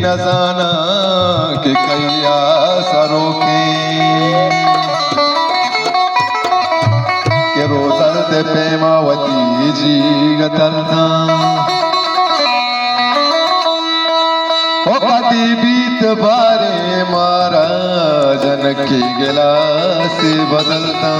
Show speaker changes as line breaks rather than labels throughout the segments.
न जाना कि कैया सरों के रोजर ते प्रेमावती जी गतलना ओ कदी बीत बारे मारा जनकी गेला से बदलता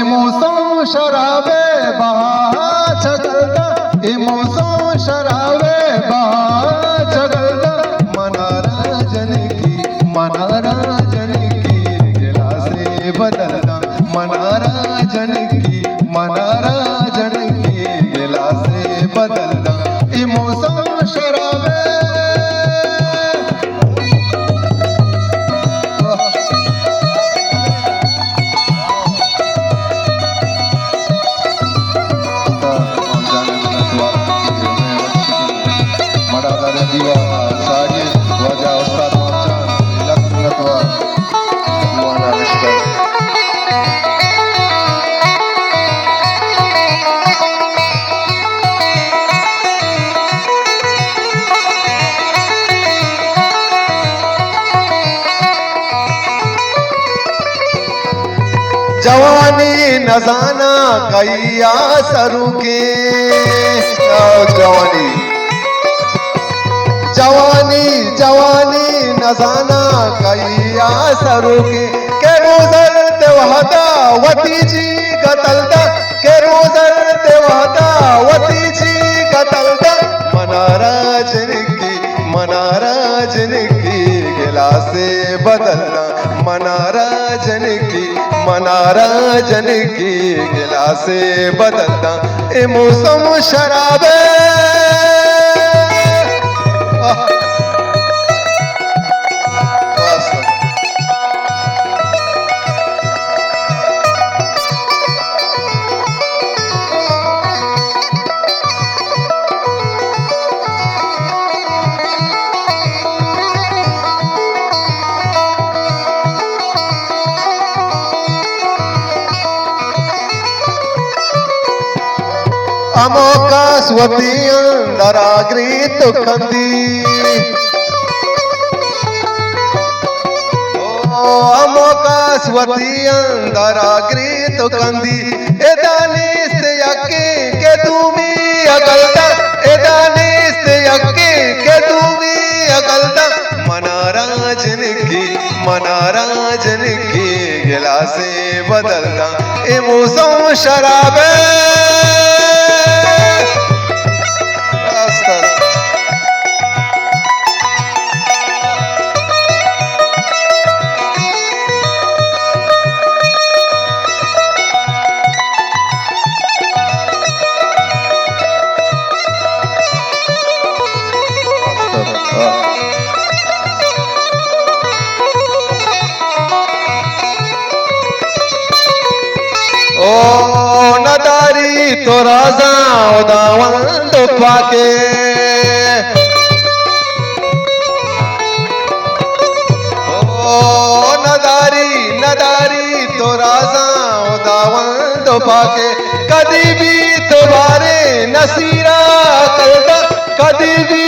मौसम शराबे बहा छगलदा मौसम शराबे बहा छगलदा मनारा जनकी गिला से बदलदा मनारा जनकी गिला से बदलदा मौसम शराबे जवानी न जाना कैया सरू के जवानी न जाना कैया सरू के रोजर देवहदा वती जी गतलदा के रोजर देवहदा वती जी गतलदा मनारा जनकी गिला से बदलना मनारा जनकी गिला से बदलना ए मौसम शराबे अमोका स्वती अंदराग्री तो कंदी अमोका स्वती अंदराग्री तो कंदी एदानिस यके के तुमी अगलदा एदानिस यके के तुमी अगलदा मनारा जनकी गिला से बदलना ए मौसम शराबे नदारी तो राजा उदावंद पाके नदारी तो राजा उदावंद पाके कदी भी तुम्हारे नसीरा कलदा कदी भी